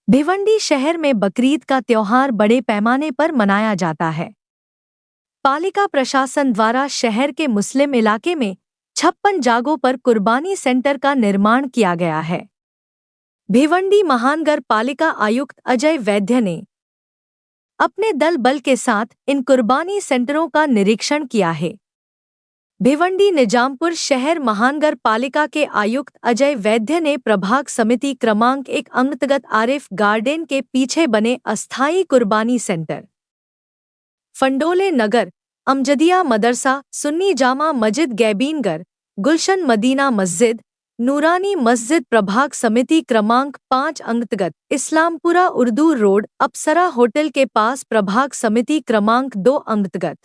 भिवंडी शहर में बकरीद का त्योहार बड़े पैमाने पर मनाया जाता है। पालिका प्रशासन द्वारा शहर के मुस्लिम इलाके में 56 जगहों पर कुर्बानी सेंटर का निर्माण किया गया है। भिवंडी महानगर पालिका आयुक्त अजय वैद्य ने अपने दल बल के साथ इन कुर्बानी सेंटरों का निरीक्षण किया है। भिवंडी निजामपुर शहर महानगर पालिका के आयुक्त अजय वैद्य ने प्रभाग समिति क्रमांक 1 अंतर्गत आरिफ गार्डन के पीछे बने अस्थायी कुर्बानी सेंटर, फंडोले नगर, अमजदिया मदरसा, सुन्नी जामा मस्जिद गैबीनगर, गुलशन मदीना मस्जिद, नूरानी मस्जिद प्रभाग समिति क्रमांक 5 अंतर्गत इस्लामपुरा उर्दू रोड, अप्सरा होटल के पास प्रभाग समिति क्रमांक 2 अंतर्गत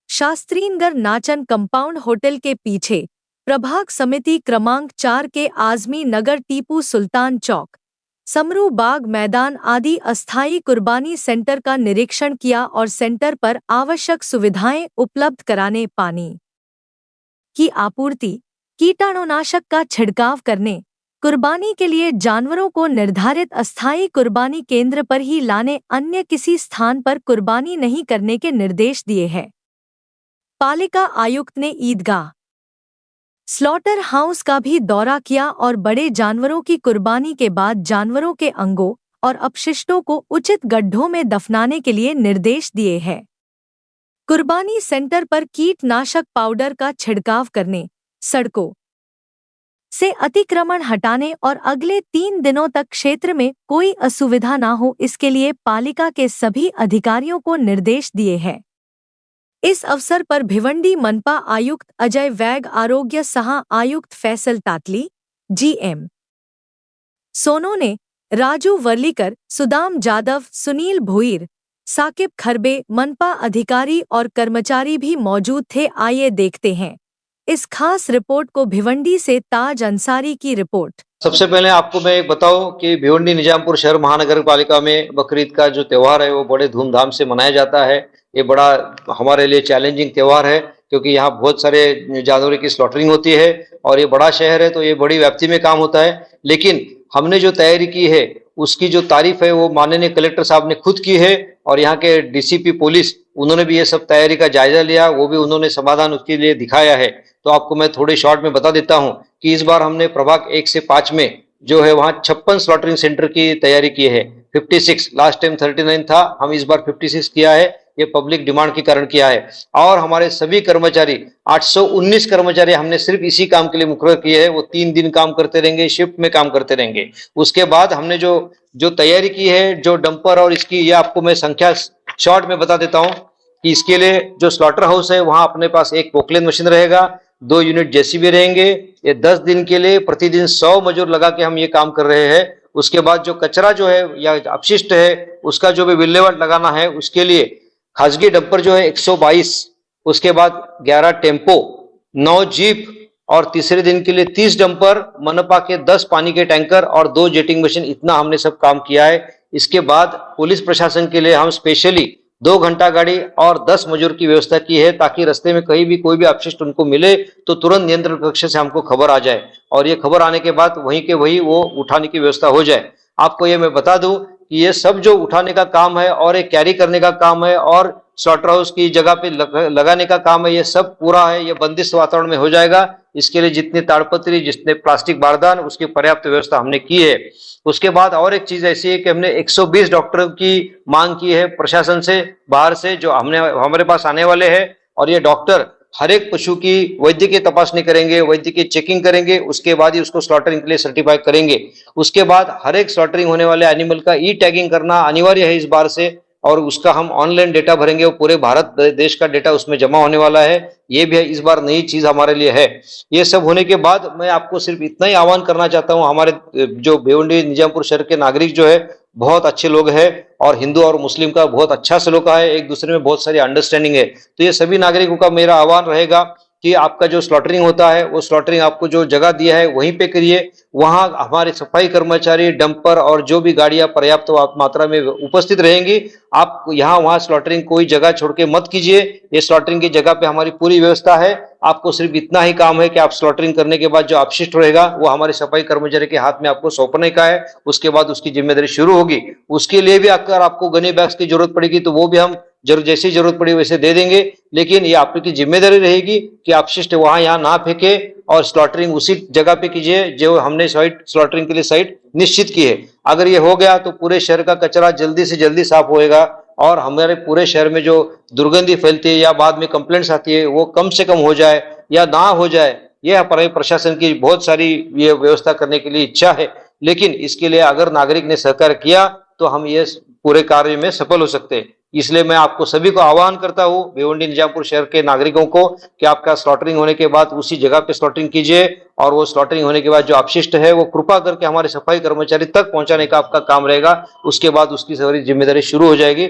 शास्त्रीनगर नाचन कंपाउंड होटल के पीछे प्रभाग समिति क्रमांक 4 के आजमी नगर टीपू सुल्तान चौक, समरू बाग मैदान आदि अस्थायी कुर्बानी सेंटर का निरीक्षण किया और सेंटर पर आवश्यक सुविधाएं उपलब्ध कराने, पानी की आपूर्ति, कीटाणुनाशक का छिड़काव करने, कुर्बानी के लिए जानवरों को निर्धारित अस्थायी कुर्बानी केंद्र पर ही लाने, अन्य किसी स्थान पर कुर्बानी नहीं करने के निर्देश दिए हैं। पालिका आयुक्त ने ईदगाह, स्लॉटर हाउस का भी दौरा किया और बड़े जानवरों की कुर्बानी के बाद जानवरों के अंगों और अपशिष्टों को उचित गड्ढों में दफनाने के लिए निर्देश दिए हैं। कुर्बानी सेंटर पर कीटनाशक पाउडर का छिड़काव करने, सड़कों से अतिक्रमण हटाने और अगले 3 दिनों तक क्षेत्र में कोई असुविधा न हो, इसके लिए पालिका के सभी अधिकारियों को निर्देश दिए हैं। इस अवसर पर भिवंडी मनपा आयुक्त अजय वैग, आरोग्य सहा आयुक्त फैसल तातली, जीएम सोनोने, राजू वर्लीकर, सुदाम जादव, सुनील भोईर, साकिब खरबे, मनपा अधिकारी और कर्मचारी भी मौजूद थे। आइए देखते हैं इस खास रिपोर्ट को। भिवंडी से ताज अंसारी की रिपोर्ट। सबसे पहले आपको मैं एक बताऊं कि भिवंडी निजामपुर शहर महानगर पालिका में बकरीद का जो त्योहार है वो बड़े धूमधाम से मनाया जाता है। ये बड़ा हमारे लिए चैलेंजिंग त्योहार है क्योंकि यहाँ बहुत सारे जानवरों की स्लॉटरिंग होती है और ये बड़ा शहर है तो ये बड़ी व्याप्ति में काम होता है। लेकिन हमने जो तैयारी की है उसकी जो तारीफ है वो माननीय कलेक्टर साहब ने खुद की है और यहाँ के डीसीपी पुलिस, उन्होंने भी ये सब तैयारी का जायजा लिया, वो भी उन्होंने समाधान उसके लिए दिखाया है। तो आपको मैं थोड़े शॉर्ट में बता देता हूँ कि इस बार हमने प्रभाग 1 से 5 में जो है वहाँ 56 स्लॉटरिंग सेंटर की तैयारी की है। 56, लास्ट टाइम 39 था, हम इस बार 56 किया है। ये पब्लिक डिमांड के कारण किया है और हमारे सभी कर्मचारी 819 कर्मचारी हमने सिर्फ इसी काम के लिए मुकर्रर किए हैं। वो 3 दिन काम करते रहेंगे, शिफ्ट में काम करते रहेंगे। उसके बाद हमने जो तैयारी की है, जो डंपर और इसकी, ये आपको मैं संख्या शॉर्ट में बता देता हूँ कि इसके लिए जो स्लॉटर हाउस है वहां अपने पास एक पोकलेन मशीन रहेगा, 2 यूनिट जेसीबी रहेंगे। ये 10 दिन के लिए प्रतिदिन 100 मजदूर लगा के हम ये काम कर रहे हैं। उसके बाद जो कचरा जो है या अपशिष्ट है उसका जो भी विल्हेवाट लगाना है उसके लिए खासगी डंपर जो है 122, उसके बाद 11 टेम्पो, 9 जीप और तीसरे दिन के लिए 30 डंपर, मनपा के 10 पानी के टैंकर और 2 जेटिंग मशीन, इतना हमने सब काम किया है। इसके बाद पुलिस प्रशासन के लिए हम स्पेशली 2 घंटा गाड़ी और 10 मजदूर की व्यवस्था की है ताकि रास्ते में कहीं भी कोई भी अपशिष्ट उनको मिले तो तुरंत नियंत्रण कक्ष से हमको खबर आ जाए और ये खबर आने के बाद वहीं के वहीं वो उठाने की व्यवस्था हो जाए। आपको ये मैं बता दूं कि ये सब जो उठाने का काम है और एक कैरी करने का काम है और स्लॉटर हाउस की जगह पे लगाने का काम है, ये सब पूरा है, ये बंदिश वातावरण में हो जाएगा। इसके लिए जितने ताड़पत्री, जितने प्लास्टिक बारदान, उसकी पर्याप्त व्यवस्था हमने की है। उसके बाद और एक चीज ऐसी है कि हमने 120 डॉक्टरों की मांग की है प्रशासन से, बाहर से जो हमारे पास आने वाले हैं और ये डॉक्टर हर एक पशु की वैद्यकीय तपासनी करेंगे, वैद्यकीय चेकिंग करेंगे, उसके बाद ही उसको स्लॉटरिंग के लिए सर्टिफाई करेंगे। उसके बाद हर एक स्लॉटरिंग होने वाले एनिमल का ई टैगिंग करना अनिवार्य है इस बार से और उसका हम ऑनलाइन डेटा भरेंगे, वो पूरे भारत देश का डेटा उसमें जमा होने वाला है। ये भी इस बार नई चीज हमारे लिए है। ये सब होने के बाद मैं आपको सिर्फ इतना ही आह्वान करना चाहता हूँ, हमारे जो भिवंडी निजामपुर शहर के नागरिक जो है बहुत अच्छे लोग हैं और हिंदू और मुस्लिम का बहुत अच्छा सलूका है, एक दूसरे में बहुत सारी अंडरस्टैंडिंग है। तो ये सभी नागरिकों का मेरा आह्वान रहेगा कि आपका जो स्लॉटरिंग होता है वो स्लॉटरिंग आपको जो जगह दिया है वहीं पे करिए। वहां हमारे सफाई कर्मचारी, डंपर और जो भी गाड़ियां पर्याप्त मात्रा में उपस्थित रहेंगी। आप यहाँ वहां स्लॉटरिंग कोई जगह छोड़ के मत कीजिए। ये स्लॉटरिंग की जगह पे हमारी पूरी व्यवस्था है। आपको सिर्फ इतना ही काम है कि आप स्लॉटरिंग करने के बाद जो अपशिष्ट रहेगा वो हमारे सफाई कर्मचारी के हाथ में आपको सौंपने का है। उसके बाद उसकी जिम्मेदारी शुरू होगी। उसके लिए भी अगर आपको गनी बैग्स की जरूरत पड़ेगी तो वो भी हम जैसी जरूरत पड़ी वैसे दे देंगे, लेकिन ये आपकी जिम्मेदारी रहेगी कि अपशिष्ट वहां यहाँ ना फेंके और स्लॉटरिंग उसी जगह पे कीजिए जो हमने साइट स्लॉटरिंग के लिए साइट निश्चित की है। अगर ये हो गया तो पूरे शहर का कचरा जल्दी से जल्दी साफ होएगा और हमारे पूरे शहर में जो दुर्गंधी फैलती है या बाद में कंप्लेंट्स आती है वो कम से कम हो जाए या ना हो जाए। यह हमारे प्रशासन की बहुत सारी ये व्यवस्था करने के लिए इच्छा है, लेकिन इसके लिए अगर नागरिक ने सहकार किया तो हम ये पूरे कार्य में सफल हो सकते हैं। इसलिए मैं आपको सभी को आह्वान करता हूं, भिवंडी निजामपुर शहर के नागरिकों को, कि आपका स्लॉटरिंग होने के बाद उसी जगह पे स्लॉटरिंग कीजिए और वो स्लॉटरिंग होने के बाद जो अपशिष्ट है वो कृपा करके हमारे सफाई कर्मचारी तक पहुंचाने का आपका काम रहेगा। उसके बाद उसकी सारी जिम्मेदारी शुरू हो जाएगी